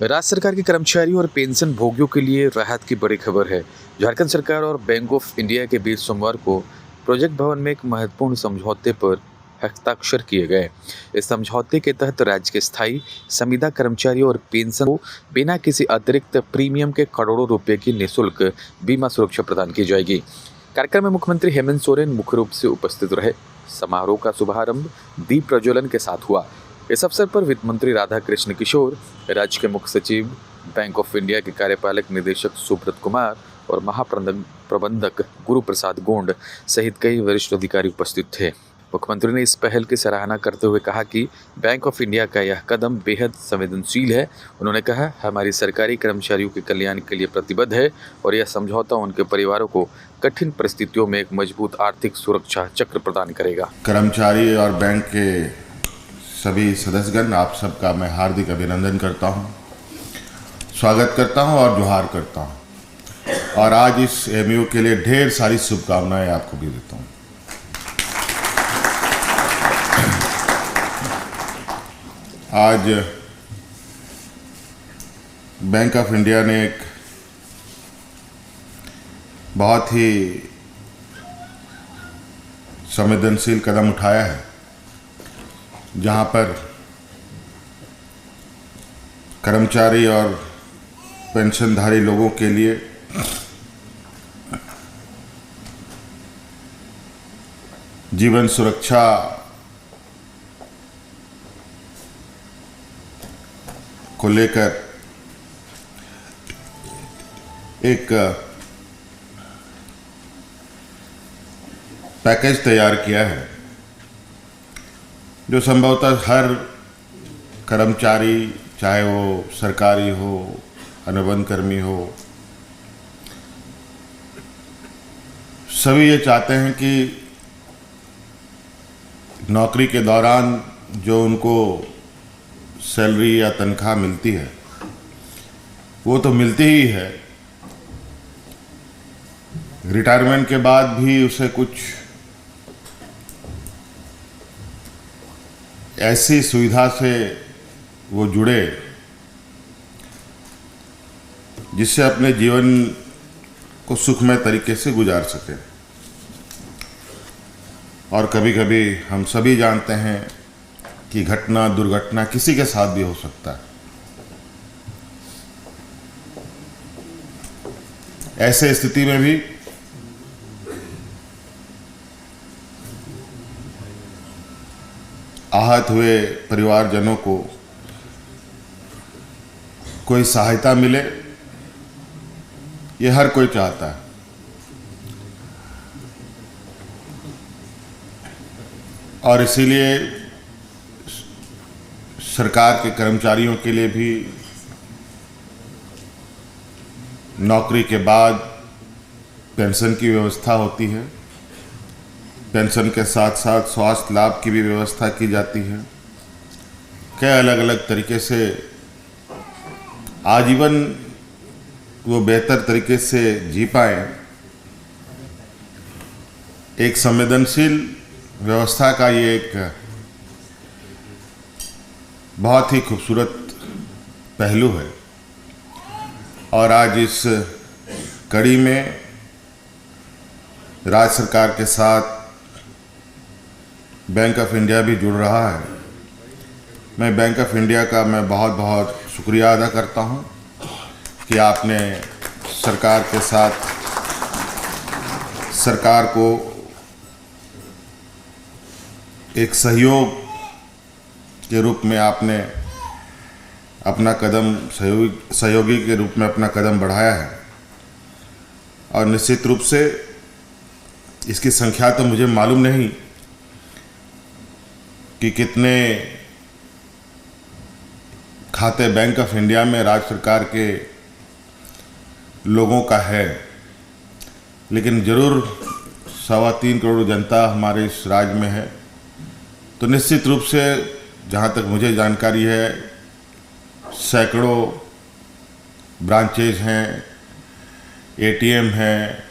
राज्य सरकार के कर्मचारियों और पेंशन भोगियों के लिए राहत की बड़ी खबर है। झारखंड सरकार और बैंक ऑफ इंडिया के बीच सोमवार को प्रोजेक्ट भवन में एक महत्वपूर्ण समझौते पर हस्ताक्षर किए गए। इस समझौते के तहत राज्य के स्थायी संविदा कर्मचारियों और पेंशन को बिना किसी अतिरिक्त प्रीमियम के करोड़ों रुपए की निःशुल्क बीमा सुरक्षा प्रदान की जाएगी। कार्यक्रम में मुख्यमंत्री हेमंत सोरेन मुख्य रूप से उपस्थित रहे। समारोह का शुभारंभ दीप प्रज्वलन के साथ हुआ। इस अवसर पर वित्त मंत्री राधा कृष्ण किशोर, राज्य के मुख्य सचिव, बैंक ऑफ इंडिया के कार्यपालक निदेशक सुब्रत कुमार और महाप्रबंधक गुरु प्रसाद गोंड सहित कई वरिष्ठ अधिकारी उपस्थित थे। मुख्यमंत्री ने इस पहल की सराहना करते हुए कहा कि बैंक ऑफ इंडिया का यह कदम बेहद संवेदनशील है। उन्होंने कहा, हमारी सरकारी कर्मचारियों के कल्याण के लिए प्रतिबद्ध है और यह समझौता उनके परिवारों को कठिन परिस्थितियों में एक मजबूत आर्थिक सुरक्षा चक्र प्रदान करेगा। कर्मचारी और बैंक के सभी सदस्यगण, आप सबका मैं हार्दिक अभिनंदन करता हूं, स्वागत करता हूं और जोहार करता हूं और आज इस एमयू के लिए ढेर सारी शुभकामनाएं आपको भी देता हूं। आज बैंक ऑफ इंडिया ने एक बहुत ही संवेदनशील कदम उठाया है, जहां पर कर्मचारी और पेंशनधारी लोगों के लिए जीवन सुरक्षा को लेकर एक पैकेज तैयार किया है, जो संभवतः हर कर्मचारी, चाहे वो सरकारी हो, अनुबंध कर्मी हो, सभी ये चाहते हैं कि नौकरी के दौरान जो उनको सैलरी या तनख्वाह मिलती है वो तो मिलती ही है, रिटायरमेंट के बाद भी उसे कुछ ऐसी सुविधा से वो जुड़े जिससे अपने जीवन को सुखमय तरीके से गुजार सके। और कभी कभी हम सभी जानते हैं कि घटना, दुर्घटना किसी के साथ भी हो सकता है। ऐसे स्थिति में भी आहत हुए परिवारजनों को कोई सहायता मिले, ये हर कोई चाहता है। और इसीलिए सरकार के कर्मचारियों के लिए भी नौकरी के बाद पेंशन की व्यवस्था होती है। पेंशन के साथ साथ स्वास्थ्य लाभ की भी व्यवस्था की जाती है। कई अलग अलग तरीके से आजीवन वो बेहतर तरीके से जी पाए, एक संवेदनशील व्यवस्था का ये एक बहुत ही खूबसूरत पहलू है। और आज इस कड़ी में राज्य सरकार के साथ बैंक ऑफ इंडिया भी जुड़ रहा है। मैं बैंक ऑफ इंडिया का बहुत बहुत शुक्रिया अदा करता हूं कि आपने सरकार के साथ, सरकार को एक सहयोग के रूप में आपने अपना कदम, सहयोगी के रूप में अपना कदम बढ़ाया है। और निश्चित रूप से इसकी संख्या तो मुझे मालूम नहीं कि कितने खाते बैंक ऑफ इंडिया में राज्य सरकार के लोगों का है, लेकिन ज़रूर 3.25 करोड़ जनता हमारे इस राज्य में है। तो निश्चित रूप से जहाँ तक मुझे जानकारी है, सैकड़ों ब्रांचेज हैं, एटीएम हैं,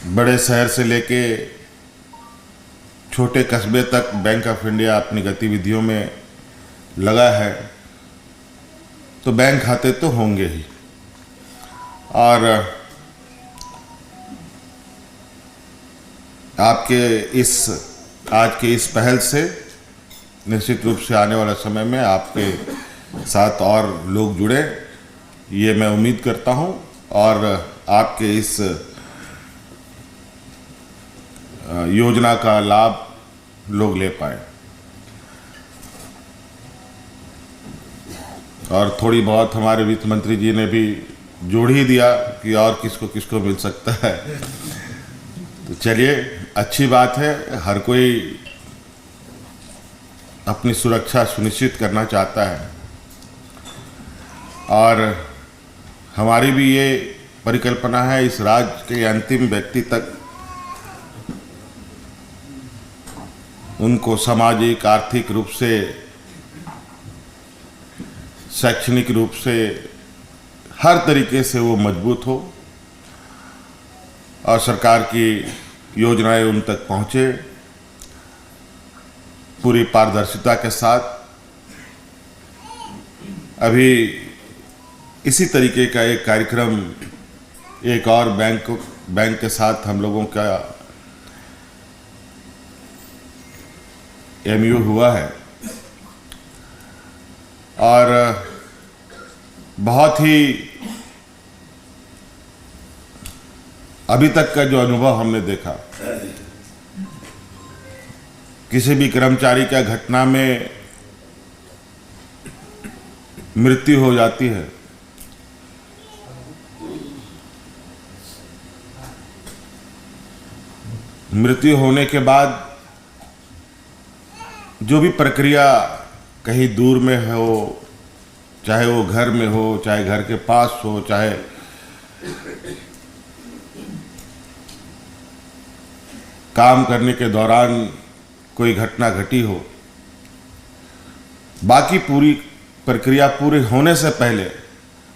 बड़े शहर से लेके छोटे कस्बे तक बैंक ऑफ इंडिया अपनी गतिविधियों में लगा है। तो बैंक खाते तो होंगे ही। और आपके आज के इस पहल से निश्चित रूप से आने वाले समय में आपके साथ और लोग जुड़े, ये मैं उम्मीद करता हूं, और आपके इस योजना का लाभ लोग ले पाए। और थोड़ी बहुत हमारे वित्त मंत्री जी ने भी जोड़ ही दिया कि और किसको किसको मिल सकता है। तो चलिए, अच्छी बात है, हर कोई अपनी सुरक्षा सुनिश्चित करना चाहता है, और हमारी भी ये परिकल्पना है इस राज्य के अंतिम व्यक्ति तक उनको सामाजिक, आर्थिक रूप से, शैक्षणिक रूप से, हर तरीके से वो मजबूत हो और सरकार की योजनाएं उन तक पहुंचे पूरी पारदर्शिता के साथ। अभी इसी तरीके का एक कार्यक्रम एक और बैंक के साथ हम लोगों का MOU हुआ है, और बहुत ही अभी तक का जो अनुभव हमने देखा, किसी भी कर्मचारी का घटना में मृत्यु हो जाती है, मृत्यु होने के बाद जो भी प्रक्रिया कहीं दूर में हो, चाहे वो घर में हो, चाहे घर के पास हो, चाहे काम करने के दौरान कोई घटना घटी हो, बाकी पूरी प्रक्रिया पूरी होने से पहले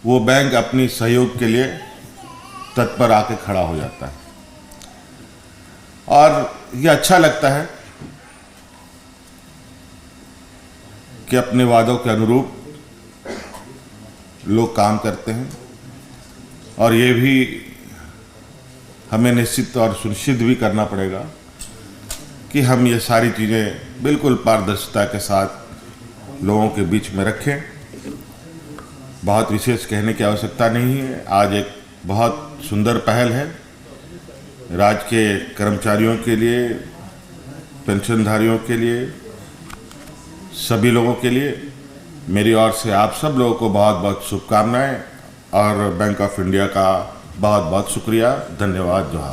वो बैंक अपनी सहयोग के लिए तत्पर आके खड़ा हो जाता है। और ये अच्छा लगता है कि अपने वादों के अनुरूप लोग काम करते हैं, और ये भी हमें निश्चित और सुनिश्चित भी करना पड़ेगा कि हम ये सारी चीज़ें बिल्कुल पारदर्शिता के साथ लोगों के बीच में रखें। बहुत विशेष कहने की आवश्यकता नहीं है। आज एक बहुत सुंदर पहल है राज्य के कर्मचारियों के लिए, पेंशनधारियों के लिए, सभी लोगों के लिए। मेरी ओर से आप सब लोगों को बहुत बहुत शुभकामनाएं, और बैंक ऑफ इंडिया का बहुत बहुत शुक्रिया, धन्यवाद, जोहार।